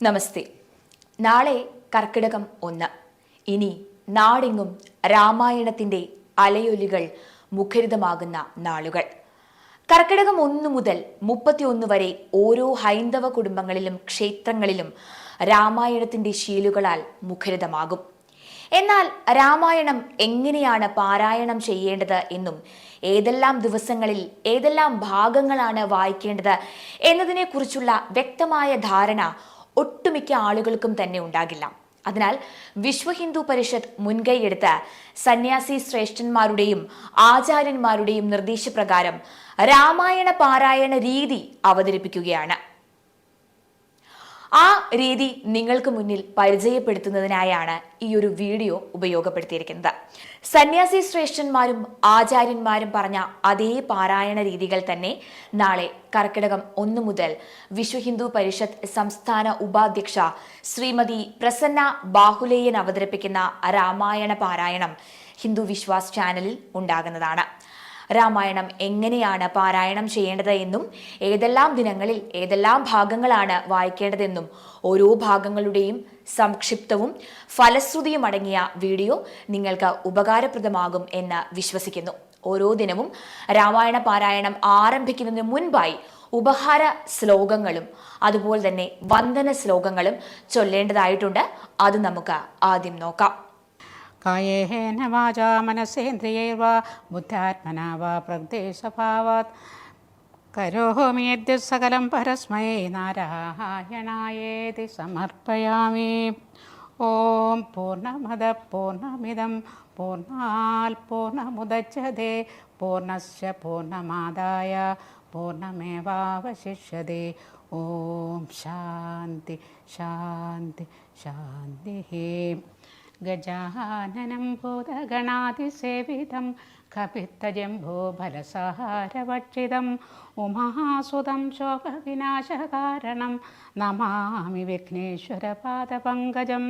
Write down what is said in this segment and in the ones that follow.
നമസ്തേ. നാളെ കർക്കിടകം 1. ഇനി നാടെങ്ങും രാമായണത്തിന്റെ അലയൊലികൾ മുഖരിതമാകുന്ന നാളുകൾ. കർക്കിടകം 1 മുതൽ 31 വരെ ഓരോ ഹൈന്ദവ കുടുംബങ്ങളിലും ക്ഷേത്രങ്ങളിലും രാമായണത്തിന്റെ ശീലുകളാൽ മുഖരിതമാകും. എന്നാൽ രാമായണം എങ്ങനെയാണ് പാരായണം ചെയ്യേണ്ടത് എന്നും ഏതെല്ലാം ദിവസങ്ങളിൽ ഏതെല്ലാം ഭാഗങ്ങളാണ് വായിക്കേണ്ടത് എന്നതിനെക്കുറിച്ചുള്ള വ്യക്തമായ ധാരണ ഒട്ടുമിക്ക ആളുകൾക്കും തന്നെ ഉണ്ടാകില്ല. അതിനാൽ വിശ്വ ഹിന്ദു പരിഷത്ത് മുൻകൈയെടുത്ത് സന്യാസി ശ്രേഷ്ഠന്മാരുടെയും ആചാര്യന്മാരുടെയും നിർദ്ദേശപ്രകാരം രാമായണ പാരായണ രീതി അവതരിപ്പിക്കുകയാണ്. ആ രീതി നിങ്ങൾക്ക് മുന്നിൽ പരിചയപ്പെടുത്തുന്നതിനായാണ് ഈ ഒരു വീഡിയോ ഉപയോഗപ്പെടുത്തിയിരിക്കുന്നത്. സന്യാസി ശ്രേഷ്ഠന്മാരും ആചാര്യന്മാരും പറഞ്ഞ അതേ പാരായണ രീതികൾ തന്നെ നാളെ കർക്കിടകം 1 മുതൽ വിശ്വ ഹിന്ദു പരിഷത്ത് സംസ്ഥാന ഉപാധ്യക്ഷ ശ്രീമതി പ്രസന്ന ബാഹുലേയൻ അവതരിപ്പിക്കുന്ന രാമായണ പാരായണം ഹിന്ദു വിശ്വാസ് ചാനലിൽ ഉണ്ടാകുന്നതാണ്. രാമായണം എങ്ങനെയാണ് പാരായണം ചെയ്യേണ്ടത് എന്നും ഏതെല്ലാം ദിനങ്ങളിൽ ഏതെല്ലാം ഭാഗങ്ങളാണ് വായിക്കേണ്ടതെന്നും ഓരോ ഭാഗങ്ങളുടെയും സംക്ഷിപ്തവും ഫലശ്രുതിയും അടങ്ങിയ വീഡിയോ നിങ്ങൾക്ക് ഉപകാരപ്രദമാകും എന്ന് വിശ്വസിക്കുന്നു. ഓരോ ദിനവും രാമായണ പാരായണം ആരംഭിക്കുന്നതിന് മുൻപായി ഉപഹാര ശ്ലോകങ്ങളും അതുപോലെ തന്നെ വന്ദന ശ്ലോകങ്ങളും ചൊല്ലേണ്ടതായിട്ടുണ്ട്. അത് നമുക്ക് ആദ്യം നോക്കാം. കായേന വാചാ മനസേന്ദ്രിയൈർവാ ബുദ്ധ്യാത്മനാ വാ പ്രകൃതിസ്വഭാവാത് കരോമി യദ്യ സകലം പരസ്മൈ നാരായണായേതി സമർപ്പയാമി. ഓം പൂർണ്ണമദ പൂർണ്ണമിദം പൂർണ്ണാത് പൂർണ്ണമുദച്യതേ പൂർണ്ണസ്യ പൂർണ്ണമാദായ പൂർണ്ണമേവാവശിഷ്യതേ. ഓം ശാന്തി ശാന്തി ശാന്തി. ഗജാനനം ഭൂതഗണാതിസേവിതം കപിത്തജംബോഫലസാരഭക്ഷിതം ഉമാസുതം ശോകവിനാശകാരണം നമാമി വിഘ്നേശ്വരപാദപങ്കജം.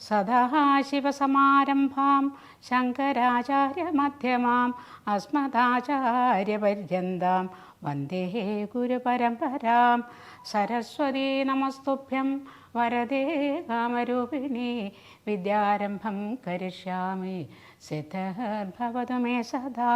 സദാശിവസമാരംഭാം ശങ്കരാചാര്യമധ്യമാം അസ്മദാചാര്യപര്യന്താം വന്ദേ ഗുരുപരമ്പരാം. സരസ്വതീ നമസ്തുഭ്യം വരദേ കാമരൂപിണി വിദ്യാരംഭം കരിഷ്യാമി സിദ്ധിർഭവതു മേ സദാ.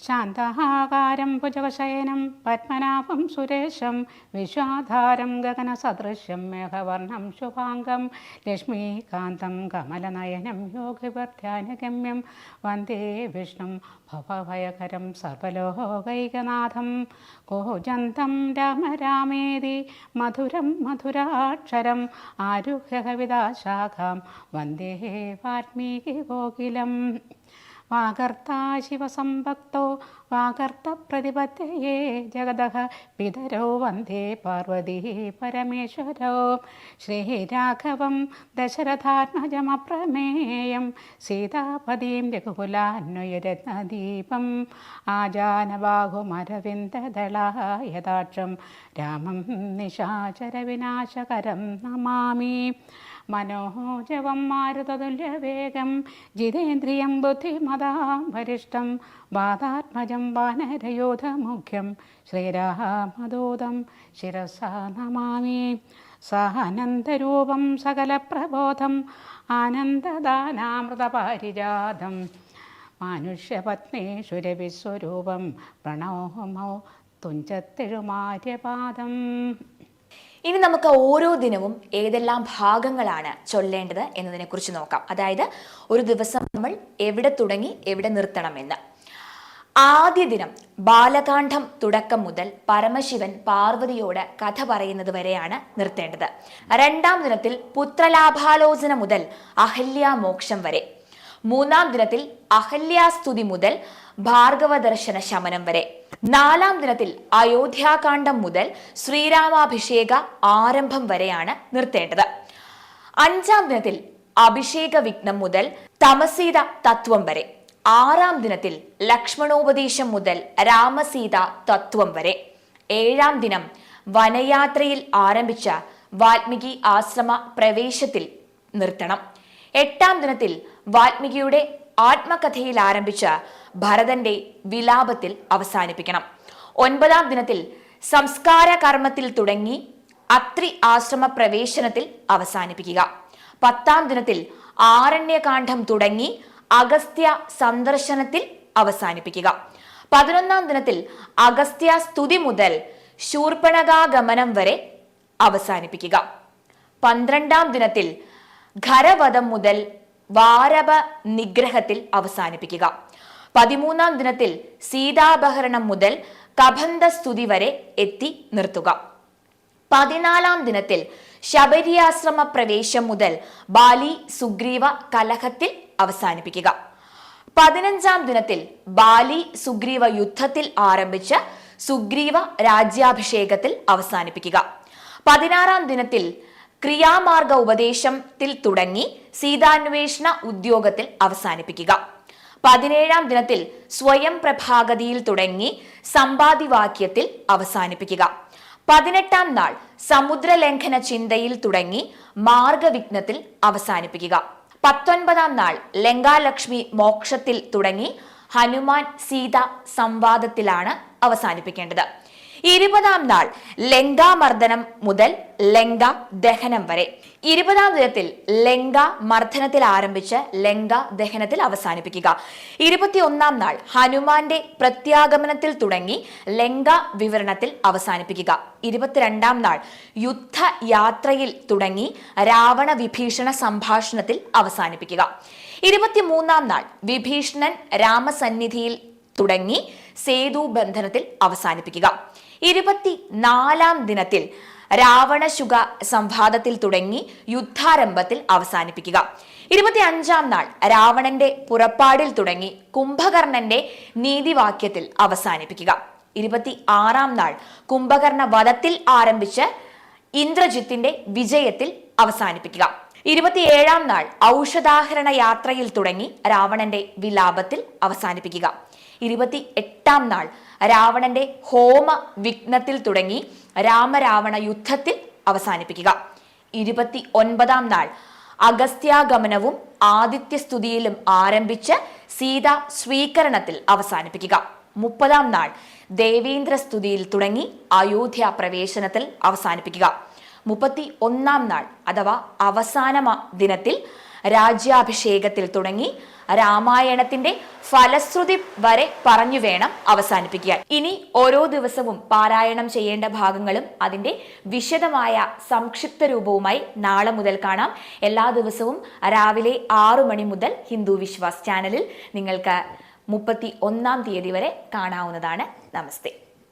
ശാന്താകാരം ഭുജഗശയനം പത്മനാഭം സുരേശം വിശ്വാധാരം ഗഗനസദൃശ്യം മേഘവർണം ശുഭാംഗം ലക്ഷ്മീകാന്തം കമലനയനം യോഗിവർധ്യാനഗമ്യം വന്ദേ വിഷ്ണും ഭവഭയകരം സർവലോകൈകനാഥം. കൂജന്തം രാമ രാമേതി മധുരം മധുരാക്ഷരം ആരുഹ്യ കവിതാശാഖാം വന്ദേ വാൽമീകി കോകിലം. വാഗർത്താ ശിവസംഭക്തോ വാഗർത്ത പ്രതിപത്തയേ ജഗതഃ പിതരോ വന്ദേ പാർവതീ പരമേശ്വരോ. ശ്രീരാഘവം ദശരഥാത്മജമപ്രമേയം സീതാപദീം രഘുകുലാന്വയരത്നദീപം ആജാനബാഹുമരവിന്ദദളായതാക്ഷം രാമം നിശാചരവിനാശകരം നമാമി. മനോജവം മാരുതതുല്യവേഗം ജിതേന്ദ്രിയം ബുദ്ധിമതാം വരിഷ്ഠം വാതാത്മജം വാനരയോധമുഖ്യം ശ്രീരാമദൂതം ശിരസാ നമാമി. സാനന്ദരൂപം സകലപ്രബോധം ആനന്ദദാനാമൃതപാരിജാതം മാനുഷ്യപത്നീശ്വരവിസ്വരൂപം പ്രണോമോ തുഞ്ചത്തെഴുമാര്യപാദം. ഇനി നമുക്ക് ഓരോ ദിനവും ഏതെല്ലാം ഭാഗങ്ങളാണ് ചൊല്ലേണ്ടത് എന്നതിനെക്കുറിച്ച് നോക്കാം. അതായത് ഒരു ദിവസം നമ്മൾ എവിടെ തുടങ്ങി എവിടെ നിർത്തണമെന്ന്. ആദ്യ ദിനം ബാലകാന്ഡം തുടക്കം മുതൽ പരമശിവൻ പാർവതിയോട് കഥ പറയുന്നത് വരെയാണ് നിർത്തേണ്ടത്. രണ്ടാം ദിനത്തിൽ പുത്രലാഭാലോചന മുതൽ അഹല്യാമോക്ഷം വരെ. മൂന്നാം ദിനത്തിൽ അഹല്യാസ്തുതി മുതൽ ഭാർഗവ ദർശന ശമനം വരെ. നാലാം ദിനത്തിൽ അയോധ്യാകാന്ഡം മുതൽ ശ്രീരാമാഭിഷേക ആരംഭം വരെയാണ് നിർത്തേണ്ടത്. അഞ്ചാം ദിനത്തിൽ അഭിഷേക വിഘ്നം മുതൽ തമസീത തത്വം വരെ. ആറാം ദിനത്തിൽ ലക്ഷ്മണോപദേശം മുതൽ രാമസീത തത്വം വരെ. ഏഴാം ദിനം വനയാത്രയിൽ ആരംഭിച്ച വാൽമീകി ആശ്രമ പ്രവേശത്തിൽ നിർത്തണം. എട്ടാം ദിനത്തിൽ വാൽമീകിയുടെ ആത്മകഥയിൽ ആരംഭിച്ച ഭരതന്റെ വിലാപത്തിൽ അവസാനിപ്പിക്കണം. ഒൻപതാം ദിനത്തിൽ സംസ്കാര കർമ്മത്തിൽ തുടങ്ങി അത്രി ആശ്രമ പ്രവേശനത്തിൽ അവസാനിപ്പിക്കുക. 10-ാം ദിനത്തിൽ ആരണ്യകാന്ഡം തുടങ്ങി അഗസ്ത്യ സന്ദർശനത്തിൽ അവസാനിപ്പിക്കുക. 11-ാം ദിനത്തിൽ അഗസ്ത്യ സ്തുതി മുതൽ ശൂർപ്പണഖാഗമനം വരെ അവസാനിപ്പിക്കുക. 12-ാം ദിനത്തിൽ ഖരവധം മുതൽ വാരവ നിഗ്രഹത്തിൽ അവസാനിപ്പിക്കുക. 13-ാം ദിനത്തിൽ സീതാപഹരണം മുതൽ കബന്ധ സ്തുതി വരെ എത്തി നിർത്തുക. 14-ാം ദിനത്തിൽ ശബരിയാശ്രമ പ്രവേശം മുതൽ ബാലി സുഗ്രീവ കലഹത്തിൽ അവസാനിപ്പിക്കുക. 15-ാം ദിനത്തിൽ ബാലി സുഗ്രീവ യുദ്ധത്തിൽ ആരംഭിച്ച് സുഗ്രീവ രാജ്യാഭിഷേകത്തിൽ അവസാനിപ്പിക്കുക. 16-ാം ദിനത്തിൽ ക്രിയാമാർഗ ഉപദേശത്തിൽ തുടങ്ങി സീതാന്വേഷണ ഉദ്യോഗത്തിൽ അവസാനിപ്പിക്കുക. 17-ാം ദിനത്തിൽ സ്വയം പ്രഭാഗതിയിൽ തുടങ്ങി സമ്പാദിവാക്യത്തിൽ അവസാനിപ്പിക്കുക. 18-ാം നാൾ സമുദ്രലംഘന ചിന്തയിൽ തുടങ്ങി മാർഗവിഘ്നത്തിൽ അവസാനിപ്പിക്കുക. 19-ാം നാൾ ലങ്കാലക്ഷ്മി മോക്ഷത്തിൽ തുടങ്ങി ഹനുമാൻ സീത സംവാദത്തിലാണ് അവസാനിപ്പിക്കേണ്ടത്. 20-ാം നാൾ ലങ്കാമർദ്ദനം മുതൽ ലങ്ക ദഹനം വരെ. 20-ാം ദിനത്തിൽ ലങ്ക മർദ്ദനത്തിൽ ആരംഭിച്ച് ലങ്ക ദഹനത്തിൽ അവസാനിപ്പിക്കുക. 21-ാം നാൾ ഹനുമാന്റെ പ്രത്യാഗമനത്തിൽ തുടങ്ങി ലങ്ക വിവരണത്തിൽ അവസാനിപ്പിക്കുക. 22-ാം നാൾ യുദ്ധയാത്രയിൽ തുടങ്ങി രാവണ വിഭീഷണ സംഭാഷണത്തിൽ അവസാനിപ്പിക്കുക. 23-ാം നാൾ വിഭീഷണൻ രാമസന്നിധിയിൽ തുടങ്ങി സേതു ബന്ധനത്തിൽ അവസാനിപ്പിക്കുക. 24-ാം ദിനത്തിൽ രാവണശുക സംവാദത്തിൽ തുടങ്ങി യുദ്ധാരംഭത്തിൽ അവസാനിപ്പിക്കുക. 25-ാം നാൾ രാവണന്റെ പുറപ്പാടിൽ തുടങ്ങി കുംഭകർണന്റെ നീതിവാക്യത്തിൽ അവസാനിപ്പിക്കുക. 26-ാം നാൾ കുംഭകർണ വധത്തിൽ ആരംഭിച്ച് ഇന്ദ്രജിത്തിന്റെ വിജയത്തിൽ അവസാനിപ്പിക്കുക. 27-ാം നാൾ ഔഷധാഹരണ യാത്രയിൽ തുടങ്ങി രാവണന്റെ വിലാപത്തിൽ അവസാനിപ്പിക്കുക. 28-ാം നാൾ രാവണന്റെ ഹോമ വിഘ്നത്തിൽ തുടങ്ങി രാമരാവണ യുദ്ധത്തിൽ അവസാനിപ്പിക്കുക. 29-ാം നാൾ അഗസ്ത്യാഗമനവും ആദിത്യസ്തുതിയിലും ആരംഭിച്ച് സീത സ്വീകരണത്തിൽ അവസാനിപ്പിക്കുക. 30-ാം നാൾ ദേവേന്ദ്രസ്തുതിയിൽ തുടങ്ങി അയോധ്യ പ്രവേശനത്തിൽ അവസാനിപ്പിക്കുക. 31-ാം നാൾ അഥവാ അവസാന ദിനത്തിൽ രാജ്യാഭിഷേകത്തിൽ തുടങ്ങി രാമായണത്തിന്റെ ഫലശ്രുതി വരെ പറഞ്ഞു വേണം അവസാനിപ്പിക്കാൻ. ഇനി ഓരോ ദിവസവും പാരായണം ചെയ്യേണ്ട ഭാഗങ്ങളും അതിന്റെ വിശദമായ സംക്ഷിപ്ത രൂപവുമായി നാളെ മുതൽ കാണാം. എല്ലാ ദിവസവും രാവിലെ 6 മണി മുതൽ ഹിന്ദു വിശ്വാസ് ചാനലിൽ നിങ്ങൾക്ക് 31-ാം തീയതി വരെ കാണാവുന്നതാണ്. നമസ്തേ.